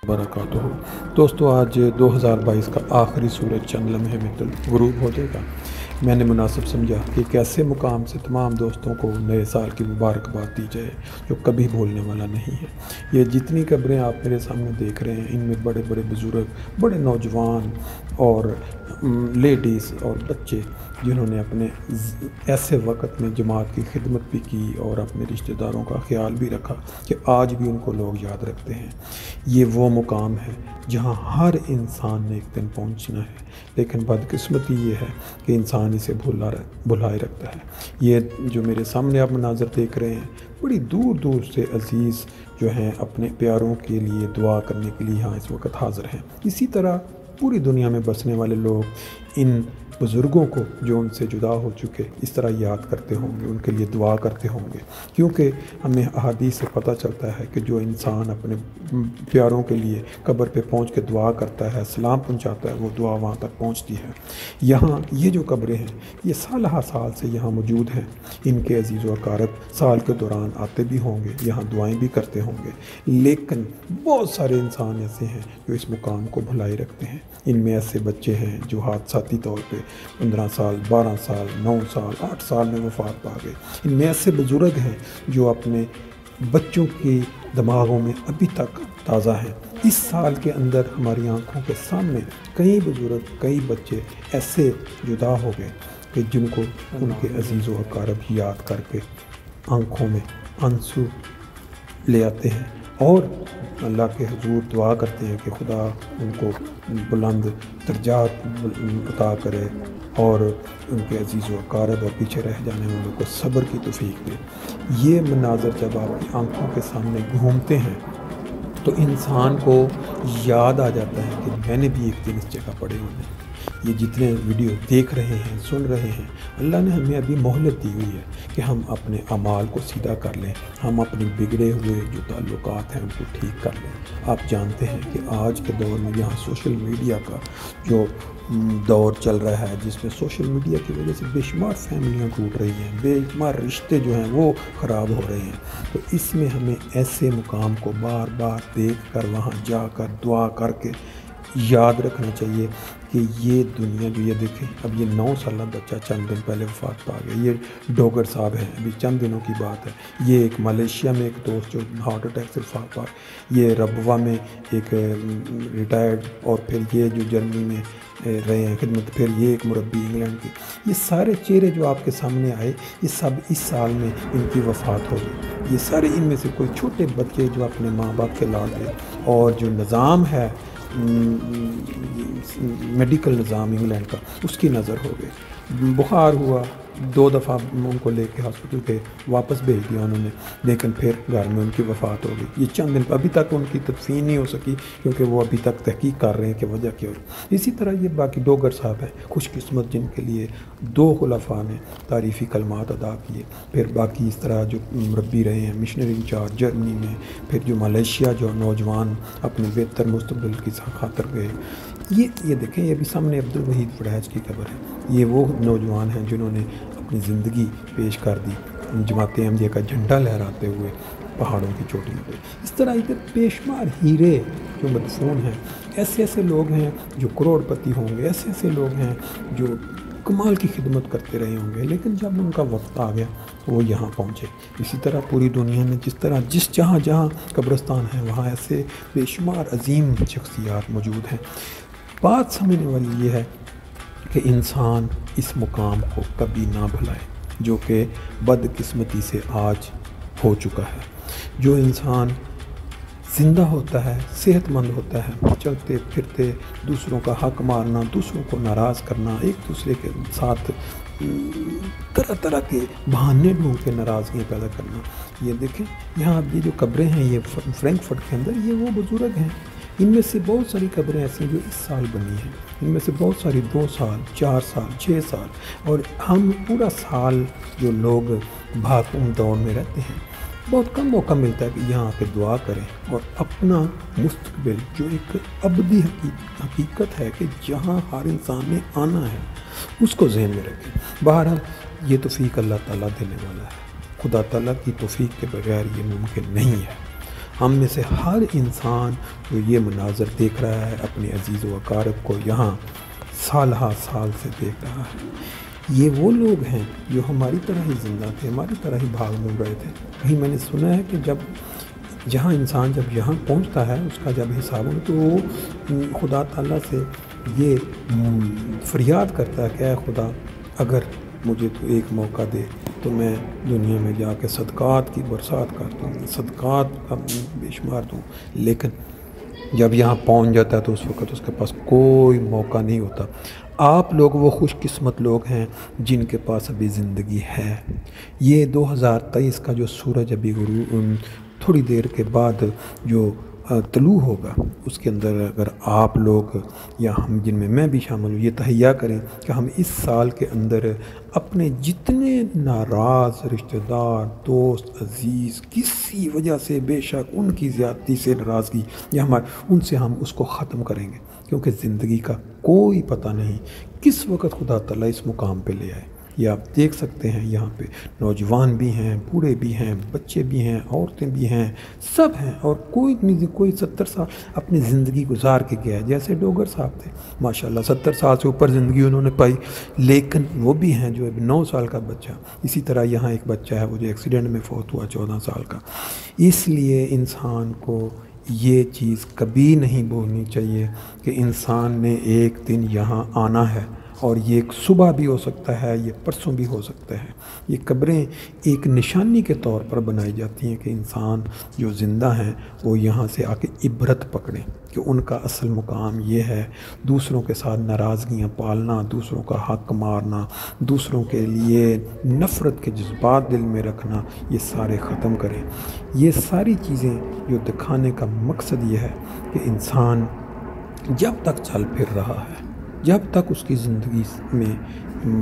वबरकातुहू। दोस्तों आज 2022 का आखिरी सूरज चंद लम्हे में गुरूब हो जाएगा। मैंने मुनासिब समझा कि एक ऐसे मुकाम से तमाम दोस्तों को नए साल की मुबारकबाद दी जाए जो कभी भूलने वाला नहीं है। ये जितनी कब्रें आप मेरे सामने देख रहे हैं, इनमें बड़े बड़े बुज़ुर्ग, बड़े नौजवान और लेडीज़ और बच्चे जिन्होंने अपने ऐसे वक्त में जमात की खिदमत भी की और अपने रिश्तेदारों का ख्याल भी रखा कि आज भी उनको लोग याद रखते हैं। ये वो मुकाम है जहाँ हर इंसान ने एक दिन पहुँचना है, लेकिन बदकिस्मती ये है कि इंसान इसे भुलाए रखता है। ये जो मेरे सामने आप मनाज़र देख रहे हैं, बड़ी दूर दूर से अज़ीज़ जो हैं अपने प्यारों के लिए दुआ करने के लिए यहाँ इस वक्त हाज़िर हैं। इसी तरह पूरी दुनिया में बसने वाले लोग इन बुज़ुर्गों को जो उनसे जुदा हो चुके इस तरह याद करते होंगे, उनके लिए दुआ करते होंगे, क्योंकि हमें अहादीस से पता चलता है कि जो इंसान अपने प्यारों के लिए कब्र पे पहुंच के दुआ करता है, सलाम पहुंचाता है, वो दुआ वहाँ तक पहुंचती है। यहाँ ये जो कब्रें हैं ये साल साल से यहाँ मौजूद हैं। इनके अजीज़ व अकारब साल के दौरान आते भी होंगे, यहाँ दुआएँ भी करते होंगे, लेकिन बहुत सारे इंसान ऐसे हैं जो इस मुकाम को भुलाए रखते हैं। इनमें ऐसे बच्चे हैं जो हादसाती तौर पे 15 साल, 12 साल, 9 साल, 8 साल में वफ़ात पा गए। इनमें ऐसे बुज़ुर्ग हैं जो अपने बच्चों के दिमागों में अभी तक ताज़ा हैं। इस साल के अंदर हमारी आंखों के सामने कई बुज़ुर्ग, कई बच्चे ऐसे जुदा हो गए कि जिनको उनके अजीज़ व अकारब याद करके आंखों में आंसू ले आते हैं और अल्लाह के हुजूर दुआ करते हैं कि खुदा उनको बुलंद दर्जात अता करे और उनके अजीज़ व अकारब और पीछे रह जाने वालों को सब्र की तौफीक दे। ये मनाज़र जब आपकी आंखों के सामने घूमते हैं तो इंसान को याद आ जाता है कि मैंने भी एक दिन इस जगह पड़े होने। ये जितने वीडियो देख रहे हैं, सुन रहे हैं, अल्लाह ने हमें अभी मोहलत दी हुई है कि हम अपने अमाल को सीधा कर लें, हम अपने बिगड़े हुए जो ताल्लुकात हैं उनको ठीक कर लें। आप जानते हैं कि आज के दौर में यहाँ सोशल मीडिया का जो दौर चल रहा है, जिसमें सोशल मीडिया की वजह से बेशुमार फैमिलियाँ टूट रही हैं, बेशुमार रिश्ते जो हैं वो ख़राब हो रहे हैं। तो इसमें हमें ऐसे मुकाम को बार बार देख कर वहाँ जाकर दुआ करके याद रखना चाहिए कि ये दुनिया जो ये देखें, अब ये 9 साल बच्चा चंद दिन पहले वफ़ात पा गया। ये डोगर साहब हैं, अभी चंद दिनों की बात है। ये एक मलेशिया में एक दोस्त जो हार्ट अटैक से वफ़ात पा, ये रबवा में एक रिटायर्ड, और फिर ये जो जर्मनी में रहे हैं खिदमत, फिर ये एक मुरब्बी इंग्लैंड की। ये सारे चेहरे जो आपके सामने आए, ये सब इस साल में इनकी वफ़ात हो गई। ये सारे इनमें से कोई छोटे बच्चे जो अपने माँ बाप के लाड थे, और जो निज़ाम है मेडिकल निज़ाम इंग्लैंड का, उसकी नज़र हो गई। बुखार हुआ, 2 दफ़ा उनको लेके हॉस्पिटल पे वापस भेज दिया उन्होंने, लेकिन फिर घर में उनकी वफ़ात हो गई। ये चंद दिन अभी तक उनकी तदफीन नहीं हो सकी, क्योंकि वो अभी तक तहकीक कर रहे हैं कि वजह क्या हुई। इसी तरह ये बाकी डोगर साहब हैं, खुशकिस्मत जिनके लिए 2 खुलफा ने तारीफ़ी कलमात अदा किए। फिर बाकी इस तरह जो मुरब्बी रहे हैं, मिशनरी इंचार्ज जर्मनी में, फिर जो मलेशिया जो नौजवान अपने बेहतर मुस्तकबिल की खातर गए। ये देखें, ये भी सामने अब्दुल वहीद फड़ैज की खबर है। ये वो नौजवान हैं जिन्होंने अपनी ज़िंदगी पेश कर दी जमात अहमदिया का झंडा लहराते हुए पहाड़ों की चोटियों पे। इस तरह इधर बेशुमार हीरे जो मदफून हैं, ऐसे ऐसे लोग हैं जो करोड़पति होंगे, ऐसे ऐसे लोग हैं जो कमाल की खिदमत करते रहे होंगे, लेकिन जब उनका वक्त आ गया वो यहाँ पहुँचे। इसी तरह पूरी दुनिया में जिस तरह जहाँ जहाँ कब्रिस्तान है वहाँ ऐसे बेशुमार अजीम शख्सियात मौजूद हैं। बात समझने वाली ये है कि इंसान इस मुकाम को कभी ना भुलाए जो कि बदकिस्मती से आज हो चुका है। जो इंसान ज़िंदा होता है, सेहतमंद होता है, चलते फिरते दूसरों का हक मारना, दूसरों को नाराज़ करना, एक दूसरे के साथ तरह तरह के बहाने ढूंढ के नाराज़गियाँ पैदा करना। ये देखें, यहाँ ये जो कब्रें हैं ये फ्रैंकफर्ट के अंदर, ये वो बुज़ुर्ग हैं। इनमें से बहुत सारी कब्रें ऐसी जो इस साल बनी हैं, इनमें से बहुत सारी 2 साल, 4 साल, 6 साल, और हम पूरा साल जो लोग भागम दौड़ में रहते हैं, बहुत कम मौका मिलता है कि यहाँ आके दुआ करें और अपना मुस्तकबिल जो एक अबदी हकीकत है कि जहाँ हर इंसान ने आना है उसको ज़हन में रखें। बहरहाल ये तौफीक अल्लाह ताला देने वाला है, खुदा ताला की तौफीक के बगैर ये मुमकिन नहीं है। ہم میں سے ہر انسان جو یہ مناظر دیکھ رہا ہے اپنے عزیز و اقارب کو یہاں سالہ سال سے دیکھ رہا ہے، یہ وہ لوگ ہیں جو ہماری طرح ہی زندہ تھے، ہماری طرح ہی بھاگ مل رہے تھے۔ کہیں میں نے سنا ہے کہ جہاں انسان جب یہاں پہنچتا ہے اس کا جب حساب ہو تو وہ خدا تعالیٰ سے یہ فریاد کرتا ہے کہ اے خدا اگر مجھے تو ایک موقع دے تو میں دنیا میں جا کے صدقات کی برسات کرتا ہوں، صدقات کا بے شمار دوں، لیکن جب یہاں پہنچ جاتا ہے تو اس وقت اس کے پاس کوئی موقع نہیں ہوتا۔ آپ لوگ وہ خوش قسمت لوگ ہیں جن کے پاس ابھی زندگی ہے۔ یہ 2023 کا جو سورج ابھی تھوڑی دیر کے بعد جو طلوع ہوگا اس کے اندر اگر آپ لوگ یا ہم جن میں میں بھی شامل ہوں یہ تہیہ کریں کہ ہم اس سال کے اندر اپنے جتنے ناراض رشتہ دار دوست عزیز کسی وجہ سے بے شک ان کی زیادتی سے ناراضگی یا ان سے ہم اس کو ختم کریں گے، کیونکہ زندگی کا کوئی پتہ نہیں کس وقت خدا تعالیٰ اس مقام پہ لے آئے۔ یہ آپ دیکھ سکتے ہیں یہاں پہ نوجوان بھی ہیں، بوڑھے بھی ہیں، بچے بھی ہیں، عورتیں بھی ہیں، سب ہیں، اور کوئی 70 سال اپنی زندگی گزار کے گیا ہے۔ جیسے ڈوگر صاحب تھے ماشاءاللہ 70 سال سے اوپر زندگی انہوں نے پائی، لیکن وہ بھی ہیں جو 9 سال کا بچہ، اسی طرح یہاں ایک بچہ ہے وہ جو ایکسیڈنٹ میں فوت ہوا 14 سال کا۔ اس لیے انسان کو یہ چیز کبھی نہیں بھولنی چاہیے کہ انسان نے ایک دن یہاں آنا ہے، اور یہ ایک صبح بھی ہو سکتا ہے، یہ پرسوں بھی ہو سکتا ہے۔ یہ قبریں ایک نشانی کے طور پر بنائی جاتی ہیں کہ انسان جو زندہ ہیں وہ یہاں سے آ کے عبرت پکڑیں کہ ان کا اصل مقام یہ ہے۔ دوسروں کے ساتھ ناراضگیاں پالنا، دوسروں کا حق مارنا، دوسروں کے لیے نفرت کے جذبات دل میں رکھنا، یہ سارے ختم کریں۔ یہ ساری چیزیں جو دکھانے کا مقصد یہ ہے کہ انسان جب تک چل پھر رہا ہے، جب تک اس کی زندگی میں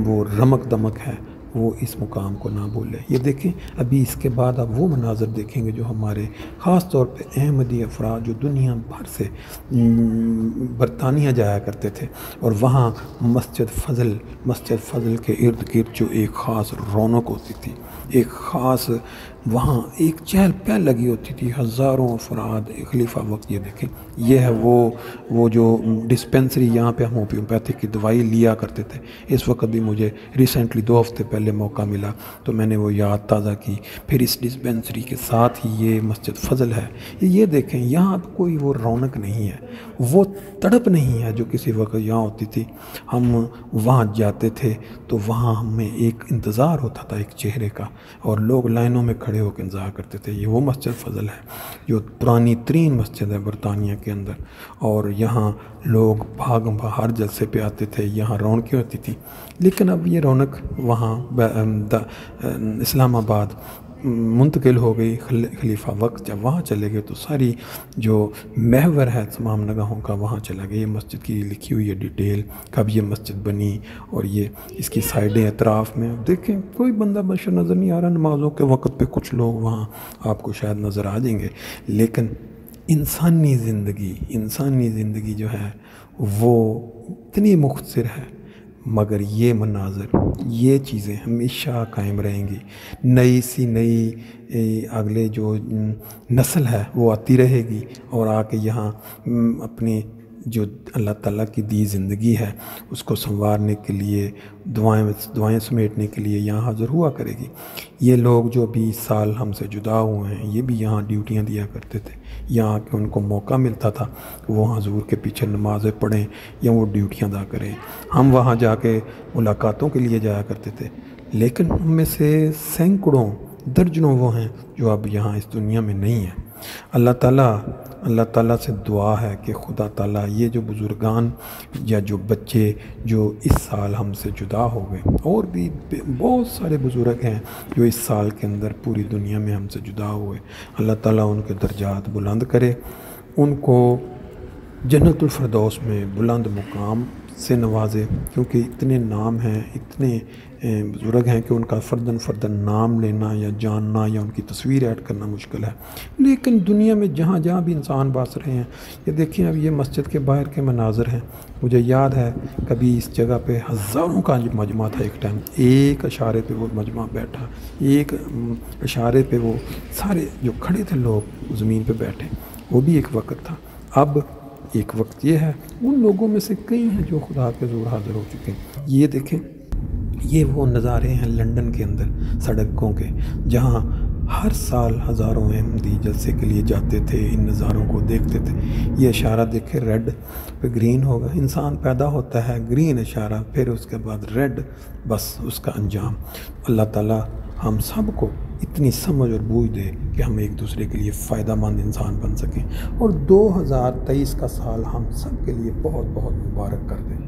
وہ رمق دمق ہے، وہ اس مقام کو نہ بھولے۔ یہ دیکھیں ابھی اس کے بعد آپ وہ مناظر دیکھیں گے جو ہمارے خاص طور پہ احمدی افراد جو دنیا بھر سے برطانیہ جایا کرتے تھے، اور وہاں مسجد فضل کے ارد گرد جو ایک خاص رونق ہوتی تھی، ایک خاص وہاں ایک چہل پہل لگی ہوتی تھی، ہزاروں افراد خلیفہ وقت۔ یہ دیکھیں یہ ہے وہ جو ڈسپینسری یہاں پہ ہم ہومیوپیتھک کی دوائی لیا کرتے تھے، اس وقت بھی مجھے ریسنٹلی 2 ہفتے پہلے موقع ملا تو میں نے وہ یاد تازہ کی۔ پھر اس ڈسپینسری کے ساتھ ہی یہ مسجد فضل ہے۔ یہ دیکھیں یہاں کوئی وہ رونق نہیں ہے، وہ تڑپ نہیں ہے جو کسی وقت یہاں ہوتی تھی۔ ہم وہاں جاتے تھے تو وہاں ہمیں ایک انتظار ہوتا تھا ایک چہرے کا، اور لوگ لائنوں میں کھڑے ہو کے انتظار کرتے تھے۔ یہ وہ مسجد فضل ہے جو پرانی ترین مسجد ہے برطانیہ کے اندر، اور یہاں لوگ ہر جلسے پہ آتے تھے، یہاں رونقیں ہوتی تھی۔ لیکن اب یہ رونق وہاں اسلام آباد منتقل ہو گئی۔ خلیفہ وقت جب وہاں چلے گئے تو ساری جو محور ہے تمام نگاہوں کا وہاں چلا گیا۔ یہ مسجد کی لکھی ہوئی ہے ڈیٹیل، کب یہ مسجد بنی، اور یہ اس کی سائڈیں اطراف میں دیکھیں کوئی بندہ بشر نظر نہیں آ رہا۔ نمازوں کے وقت پہ کچھ لوگ وہاں آپ کو شاید نظر آ جائیں گے، لیکن انسانی زندگی جو ہے وہ اتنی مختصر ہے، مگر یہ مناظر یہ چیزیں ہمیشہ قائم رہیں گی۔ نئی اگلے جو نسل ہے وہ آتی رہے گی، اور آ کے یہاں اپنی جو اللہ تعالیٰ کی دی زندگی ہے اس کو سنوارنے کے لیے دعائیں سمیٹنے کے لیے یہاں حاضر ہوا کرے گی۔ یہ لوگ جو ابھی اس سال ہم سے جدا ہوئے ہیں یہ بھی یہاں ڈیوٹیاں دیا کرتے تھے، یہاں کہ ان کو موقع ملتا تھا کہ وہ حضور کے پیچھے نمازیں پڑھیں یا وہ ڈیوٹیاں ادا کریں۔ ہم وہاں جا کے ملاقاتوں کے لیے جایا کرتے تھے، لیکن ان میں سے سینکڑوں درجنوں وہ ہیں جو اب یہاں اس دنیا میں نہیں ہیں۔ اللہ تعالیٰ سے دعا ہے کہ خدا تعالیٰ یہ جو بزرگان یا جو بچے جو اس سال ہم سے جدا ہو گئے، اور بھی بہت سارے بزرگ ہیں جو اس سال کے اندر پوری دنیا میں ہم سے جدا ہوئے، اللہ تعالیٰ ان کے درجات بلند کرے، ان کو جنت الفردوس میں بلند مقام سے نوازے، کیونکہ اتنے نام ہیں، اتنے बुज़ुर्ग हैं कि उनका फ़र्दन नाम लेना या जानना या उनकी तस्वीर ऐड करना मुश्किल है। लेकिन दुनिया में जहाँ जहाँ भी इंसान बस रहे हैं, ये देखिए अब ये मस्जिद के बाहर के मनाज़र हैं। मुझे याद है कभी इस जगह पे हज़ारों का मजमा था एक टाइम, एक इशारे पे वो मजमा बैठा, एक इशारे पे वो सारे जो खड़े थे लोग ज़मीन पे बैठे, वो भी एक वक्त था। अब एक वक्त ये है, उन लोगों में से कई हैं जो खुदा के ज़ूर हाज़िर हो चुके हैं। ये देखें, ये वो नज़ारे हैं लंदन के अंदर सड़कों के, जहाँ हर साल हज़ारों अहमदी जलसे के लिए जाते थे, इन नज़ारों को देखते थे। ये इशारा देखे, रेड पे ग्रीन होगा, इंसान पैदा होता है, ग्रीन इशारा, फिर उसके बाद रेड, बस उसका अंजाम। अल्लाह ताला हम सब को इतनी समझ और बूझ दे कि हम एक दूसरे के लिए फ़ायदा मंद इंसान बन सकें, और 2023 का साल हम सब के लिए बहुत बहुत मुबारक कर दें।